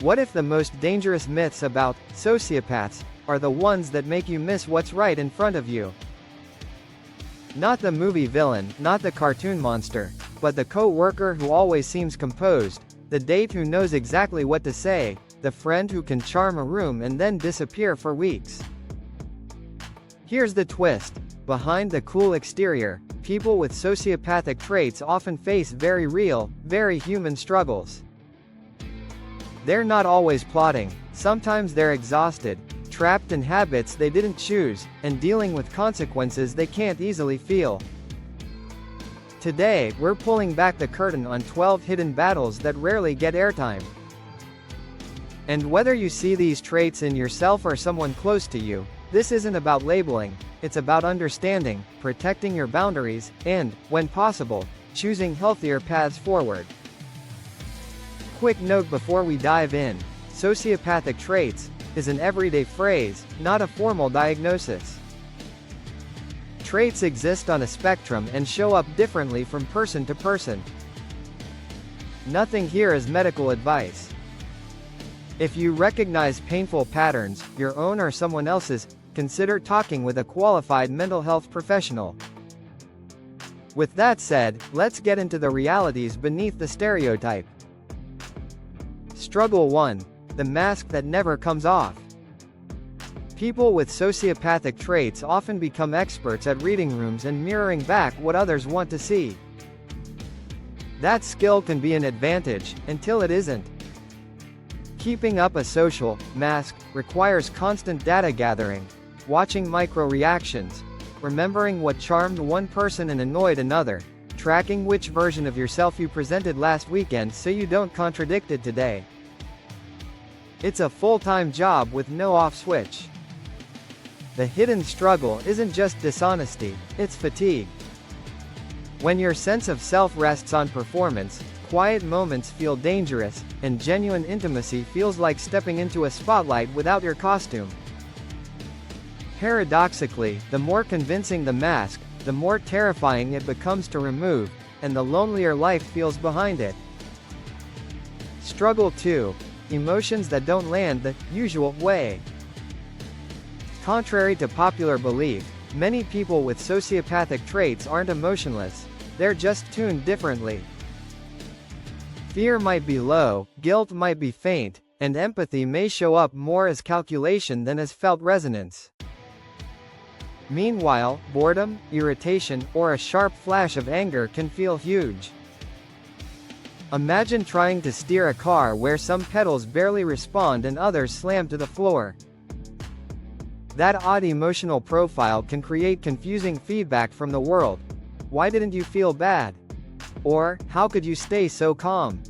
What if the most dangerous myths about sociopaths are the ones that make you miss what's right in front of you? Not the movie villain, not the cartoon monster, but the co-worker who always seems composed, the date who knows exactly what to say, the friend who can charm a room and then disappear for weeks. Here's the twist. Behind the cool exterior, people with sociopathic traits often face very real, very human struggles. They're not always plotting, sometimes they're exhausted, trapped in habits they didn't choose, and dealing with consequences they can't easily feel. Today, we're pulling back the curtain on 12 hidden battles that rarely get airtime. And whether you see these traits in yourself or someone close to you, this isn't about labeling, it's about understanding, protecting your boundaries, and, when possible, choosing healthier paths forward. Quick note before we dive in: sociopathic traits is an everyday phrase, not a formal diagnosis. Traits exist on a spectrum and show up differently from person to person. Nothing here is medical advice. If you recognize painful patterns, your own or someone else's, consider talking with a qualified mental health professional. With that said, let's get into the realities beneath the stereotype. Struggle 1. The mask that never comes off. People with sociopathic traits often become experts at reading rooms and mirroring back what others want to see. That skill can be an advantage, until it isn't. Keeping up a social mask requires constant data gathering, watching micro-reactions, remembering what charmed one person and annoyed another, tracking which version of yourself you presented last weekend so you don't contradict it today. It's a full-time job with no off switch. The hidden struggle isn't just dishonesty, it's fatigue. When your sense of self rests on performance, quiet moments feel dangerous, and genuine intimacy feels like stepping into a spotlight without your costume. Paradoxically, the more convincing the mask, the more terrifying it becomes to remove, and the lonelier life feels behind it. Struggle 2. Emotions that don't land the usual way. Contrary to popular belief, many people with sociopathic traits aren't emotionless, they're just tuned differently. Fear might be low, guilt might be faint, and empathy may show up more as calculation than as felt resonance. Meanwhile, boredom, irritation, or a sharp flash of anger can feel huge. Imagine trying to steer a car where some pedals barely respond and others slam to the floor. That odd emotional profile can create confusing feedback from the world. Why didn't you feel bad? Or, how could you stay so calm?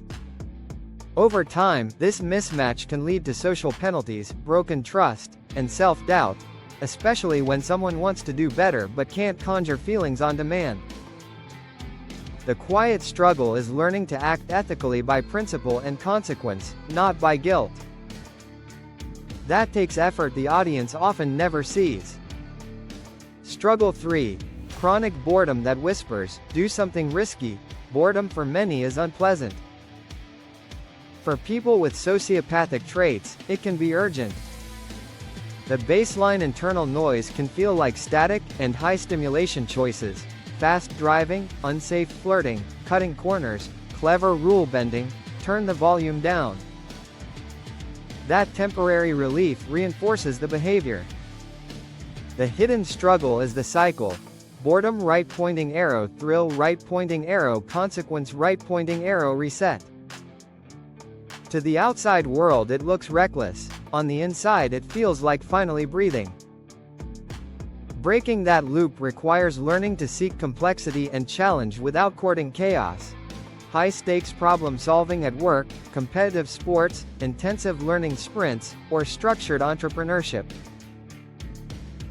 Over time, this mismatch can lead to social penalties, broken trust, and self-doubt, especially when someone wants to do better but can't conjure feelings on demand. The quiet struggle is learning to act ethically by principle and consequence, not by guilt. That takes effort the audience often never sees. Struggle 3. Chronic boredom that whispers, do something risky. Boredom for many is unpleasant. For people with sociopathic traits, it can be urgent. The baseline internal noise can feel like static and high stimulation choices. Fast driving, unsafe flirting, cutting corners, clever rule bending, turn the volume down. That temporary relief reinforces the behavior. The hidden struggle is the cycle. Boredom right pointing arrow, thrill right pointing arrow, consequence right pointing arrow, reset. To the outside world it looks reckless, on the inside it feels like finally breathing. Breaking that loop requires learning to seek complexity and challenge without courting chaos. High-stakes problem-solving at work, competitive sports, intensive learning sprints, or structured entrepreneurship.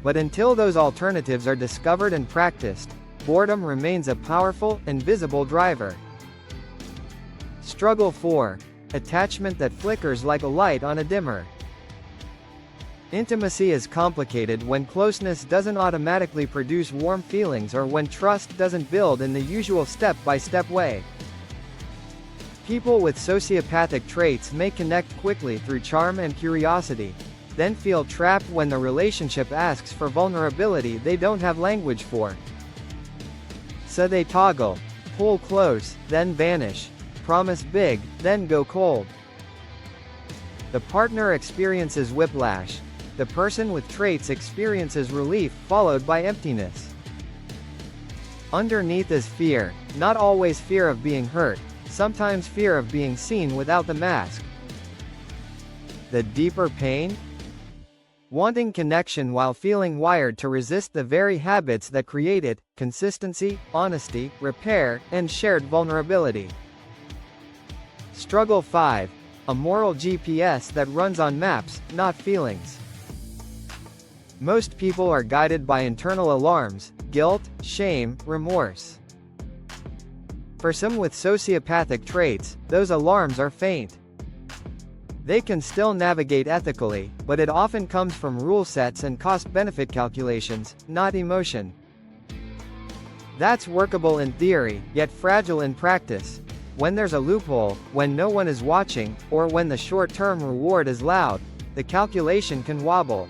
But until those alternatives are discovered and practiced, boredom remains a powerful and visible driver. Struggle 4. Attachment that flickers like a light on a dimmer. Intimacy is complicated when closeness doesn't automatically produce warm feelings or when trust doesn't build in the usual step-by-step way. People with sociopathic traits may connect quickly through charm and curiosity, then feel trapped when the relationship asks for vulnerability they don't have language for. So they toggle, pull close, then vanish, promise big, then go cold. The partner experiences whiplash. The person with traits experiences relief followed by emptiness. Underneath is fear, not always fear of being hurt, sometimes fear of being seen without the mask. The deeper pain? Wanting connection while feeling wired to resist the very habits that create it: consistency, honesty, repair, and shared vulnerability. Struggle 5. A moral GPS that runs on maps, not feelings. Most people are guided by internal alarms: guilt, shame, remorse. For some with sociopathic traits, those alarms are faint. They can still navigate ethically, but it often comes from rule sets and cost-benefit calculations, not emotion. That's workable in theory, yet fragile in practice. When there's a loophole, when no one is watching, or when the short-term reward is loud, the calculation can wobble.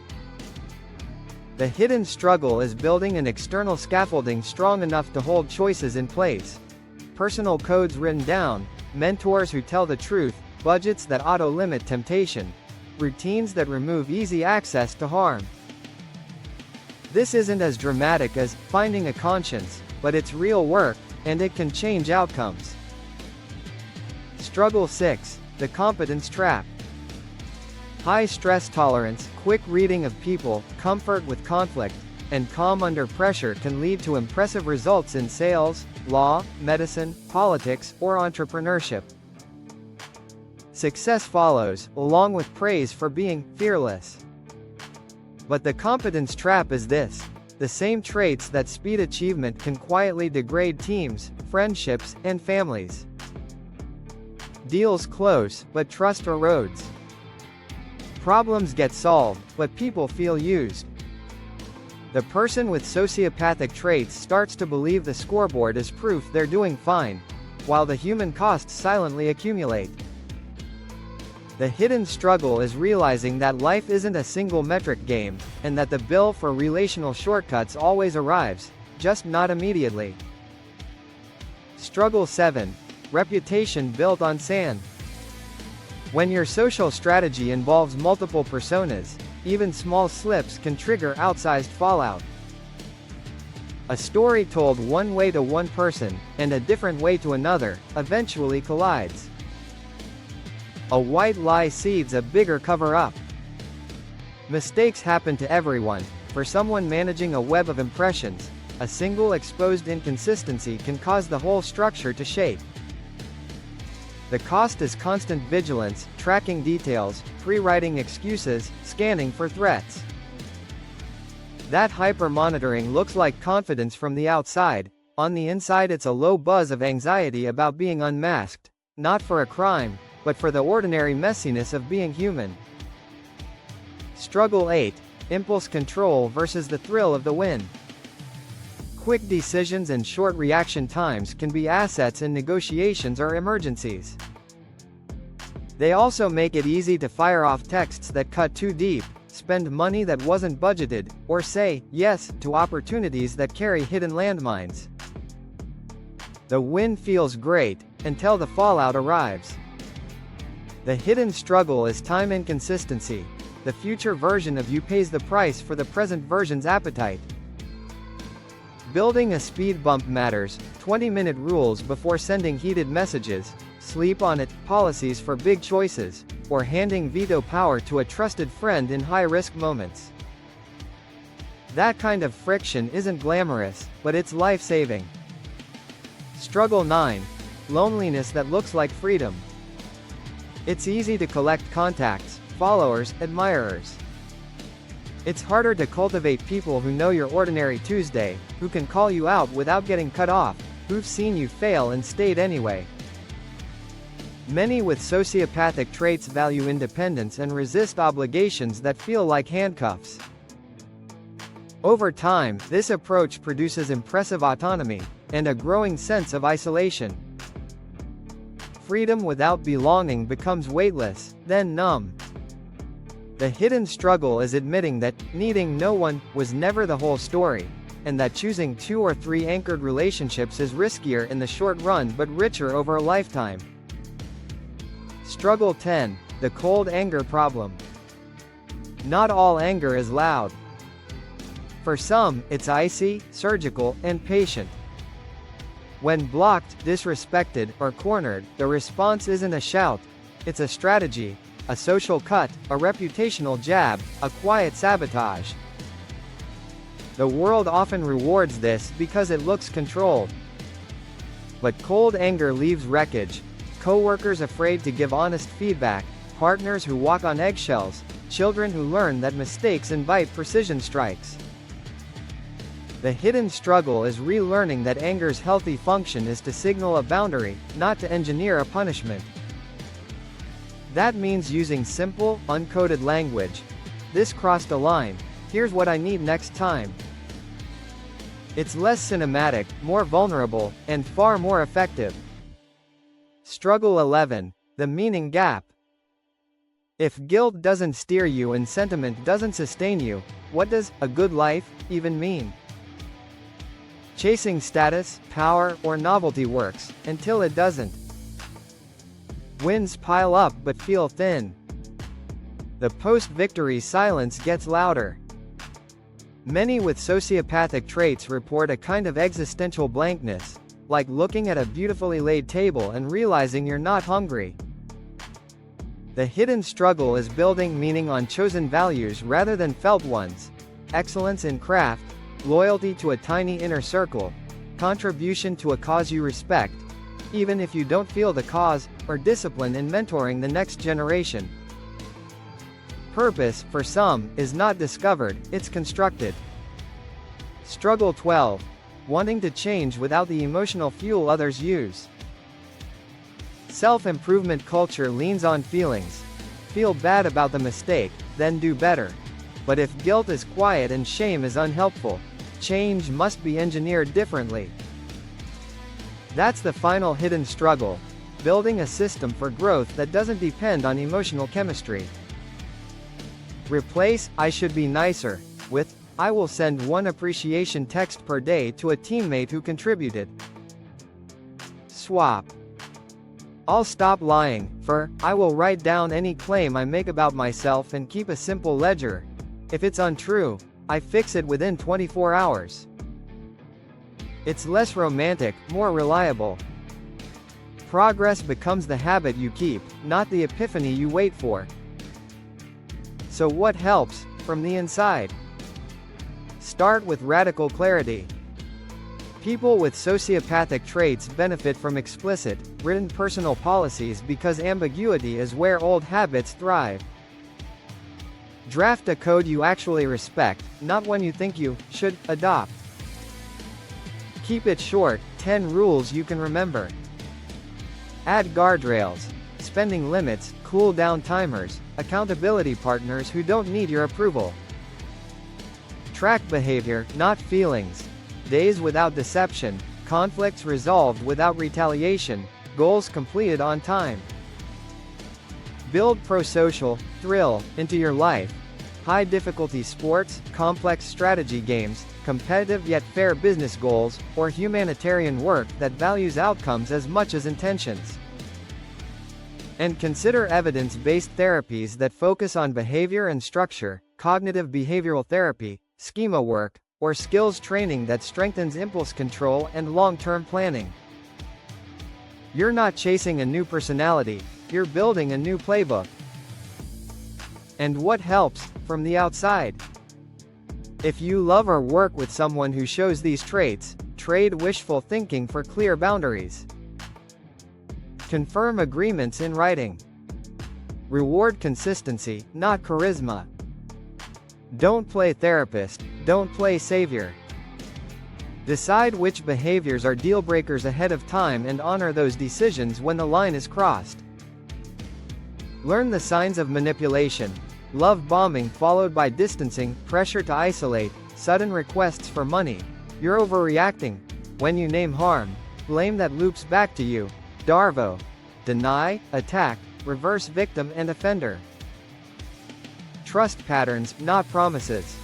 The hidden struggle is building an external scaffolding strong enough to hold choices in place. Personal codes written down, mentors who tell the truth, budgets that auto-limit temptation, routines that remove easy access to harm. This isn't as dramatic as finding a conscience, but it's real work, and it can change outcomes. Struggle 6. The competence trap. High stress tolerance, quick reading of people, comfort with conflict, and calm under pressure can lead to impressive results in sales, law, medicine, politics, or entrepreneurship. Success follows, along with praise for being fearless. But the competence trap is this: the same traits that speed achievement can quietly degrade teams, friendships, and families. Deals close, but trust erodes. Problems get solved, but people feel used. The person with sociopathic traits starts to believe the scoreboard is proof they're doing fine, while the human costs silently accumulate. The hidden struggle is realizing that life isn't a single metric game, and that the bill for relational shortcuts always arrives, just not immediately. Struggle 7. Reputation built on sand. When your social strategy involves multiple personas, even small slips can trigger outsized fallout. A story told one way to one person, and a different way to another, eventually collides. A white lie seeds a bigger cover-up. Mistakes happen to everyone. For someone managing a web of impressions, a single exposed inconsistency can cause the whole structure to shake. The cost is constant vigilance, tracking details, pre-writing excuses, scanning for threats. That hyper-monitoring looks like confidence from the outside. On the inside it's a low buzz of anxiety about being unmasked, not for a crime, but for the ordinary messiness of being human. Struggle 8. Impulse control versus the thrill of the win. Quick decisions and short reaction times can be assets in negotiations or emergencies. They also make it easy to fire off texts that cut too deep, spend money that wasn't budgeted, or say yes to opportunities that carry hidden landmines. The win feels great, until the fallout arrives. The hidden struggle is time inconsistency. The future version of you pays the price for the present version's appetite. Building a speed bump matters: 20-minute rules before sending heated messages, sleep on it, policies for big choices, or handing veto power to a trusted friend in high-risk moments. That kind of friction isn't glamorous, but it's life-saving. Struggle 9. Loneliness that looks like freedom. It's easy to collect contacts, followers, admirers. It's harder to cultivate people who know your ordinary Tuesday, who can call you out without getting cut off, who've seen you fail and stayed anyway. Many with sociopathic traits value independence and resist obligations that feel like handcuffs. Over time, this approach produces impressive autonomy, and a growing sense of isolation. Freedom without belonging becomes weightless, then numb. The hidden struggle is admitting that needing no one was never the whole story, and that choosing 2 or 3 anchored relationships is riskier in the short run but richer over a lifetime. Struggle 10. The cold anger problem. Not all anger is loud. For some, it's icy, surgical, and patient. When blocked, disrespected, or cornered, the response isn't a shout, it's a strategy, a social cut, a reputational jab, a quiet sabotage. The world often rewards this because it looks controlled. But cold anger leaves wreckage. Coworkers afraid to give honest feedback, partners who walk on eggshells, children who learn that mistakes invite precision strikes. The hidden struggle is relearning that anger's healthy function is to signal a boundary, not to engineer a punishment. That means using simple, uncoded language. This crossed a line. Here's what I need next time. It's less cinematic, more vulnerable, and far more effective. Struggle 11. The meaning gap. If guilt doesn't steer you and sentiment doesn't sustain you, what does a good life even mean? Chasing status, power, or novelty works, until it doesn't. Wins pile up but feel thin. The post-victory silence gets louder. Many with sociopathic traits report a kind of existential blankness, like looking at a beautifully laid table and realizing you're not hungry. The hidden struggle is building meaning on chosen values rather than felt ones. Excellence in craft, loyalty to a tiny inner circle, contribution to a cause you respect, even if you don't feel the cause, or discipline in mentoring the next generation. Purpose, for some, is not discovered, it's constructed. Struggle 12. Wanting to change without the emotional fuel others use. Self-improvement culture leans on feelings. Feel bad about the mistake, then do better. But if guilt is quiet and shame is unhelpful, change must be engineered differently. That's the final hidden struggle, building a system for growth that doesn't depend on emotional chemistry. Replace "I should be nicer" with "I will send one appreciation text per day to a teammate who contributed." Swap "I'll stop lying" for "I will write down any claim I make about myself and keep a simple ledger. If it's untrue, I fix it within 24 hours. It's less romantic, more reliable. Progress becomes the habit you keep, not the epiphany you wait for. So what helps, from the inside? Start with radical clarity. People with sociopathic traits benefit from explicit, written personal policies because ambiguity is where old habits thrive. Draft a code you actually respect, not one you think you should adopt. Keep it short, 10 rules you can remember. Add guardrails, spending limits, cool-down timers, accountability partners who don't need your approval. Track behavior, not feelings. Days without deception, conflicts resolved without retaliation, goals completed on time. Build pro-social thrill into your life. High-difficulty sports, complex strategy games, competitive yet fair business goals, or humanitarian work that values outcomes as much as intentions. And consider evidence-based therapies that focus on behavior and structure, cognitive behavioral therapy, schema work, or skills training that strengthens impulse control and long-term planning. You're not chasing a new personality, you're building a new playbook. And what helps, from the outside? If you love or work with someone who shows these traits, trade wishful thinking for clear boundaries. Confirm agreements in writing. Reward consistency, not charisma. Don't play therapist, don't play savior. Decide which behaviors are deal breakers ahead of time and honor those decisions when the line is crossed. Learn the signs of manipulation. Love bombing followed by distancing, pressure to isolate, sudden requests for money. You're overreacting. When you name harm, blame that loops back to you. Darvo. deny, attack, reverse victim and offender. Trust patterns, not promises.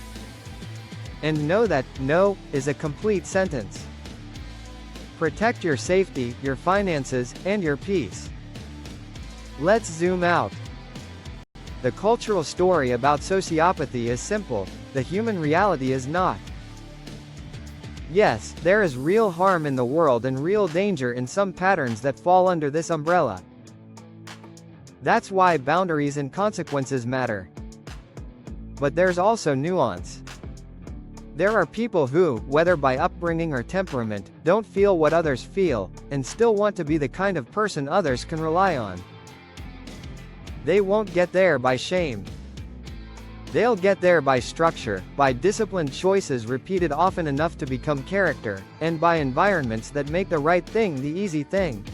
And know that no is a complete sentence. Protect your safety, your finances, and your peace. Let's zoom out. The cultural story about sociopathy is simple, the human reality is not. Yes, there is real harm in the world and real danger in some patterns that fall under this umbrella. That's why boundaries and consequences matter. But there's also nuance. There are people who, whether by upbringing or temperament, don't feel what others feel, and still want to be the kind of person others can rely on. They won't get there by shame. They'll get there by structure, by disciplined choices repeated often enough to become character, and by environments that make the right thing the easy thing.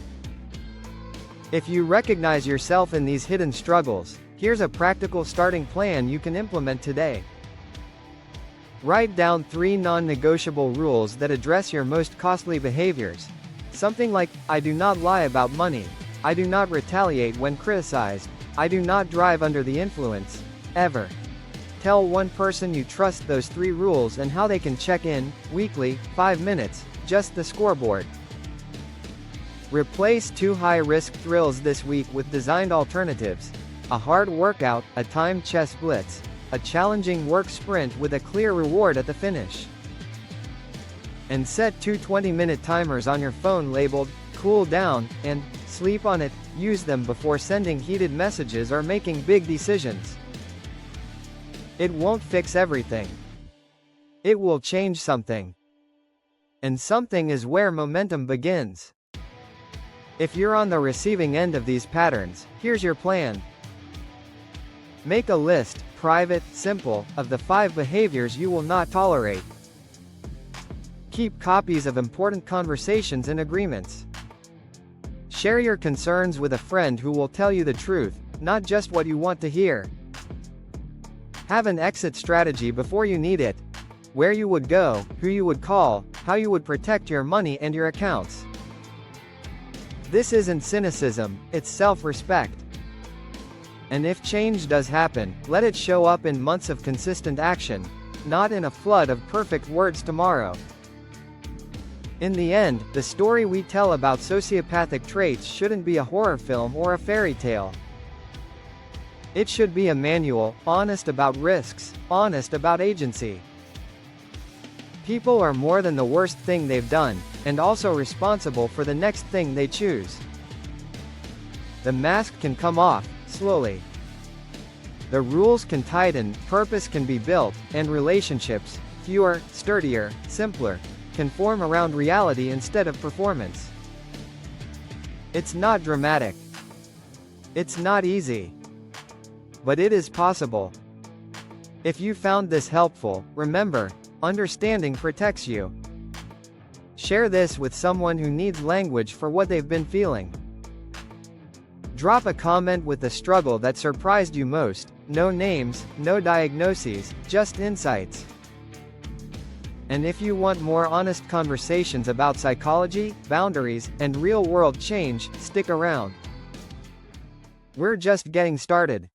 If you recognize yourself in these hidden struggles, here's a practical starting plan you can implement today. Write down 3 non-negotiable rules that address your most costly behaviors. Something like, I do not lie about money. I do not retaliate when criticized. I do not drive under the influence. Ever. Tell one person you trust those 3 rules and how they can check in, weekly, 5 minutes, just the scoreboard. Replace 2 high-risk thrills this week with designed alternatives. A hard workout, a timed chess blitz. A challenging work sprint with a clear reward at the finish. And set 2 20-minute timers on your phone labeled, cool down, and, sleep on it. Use them before sending heated messages or making big decisions. It won't fix everything. It will change something. And something is where momentum begins. If you're on the receiving end of these patterns, here's your plan. Make a list, private, simple, of the 5 behaviors you will not tolerate. Keep copies of important conversations and agreements. Share your concerns with a friend who will tell you the truth, not just what you want to hear. Have an exit strategy before you need it. Where you would go, who you would call, how you would protect your money and your accounts. This isn't cynicism, it's self-respect. And if change does happen, let it show up in months of consistent action, not in a flood of perfect words tomorrow. In the end, the story we tell about sociopathic traits shouldn't be a horror film or a fairy tale. It should be a manual, honest about risks, honest about agency. People are more than the worst thing they've done, and also responsible for the next thing they choose. The mask can come off, slowly. The rules can tighten, purpose can be built, and relationships, fewer, sturdier, simpler, can form around reality instead of performance. It's not dramatic. It's not easy. But it is possible. If you found this helpful, remember, understanding protects you. Share this with someone who needs language for what they've been feeling. Drop a comment with the struggle that surprised you most. No names, no diagnoses, just insights. And if you want more honest conversations about psychology, boundaries, and real-world change, stick around. We're just getting started.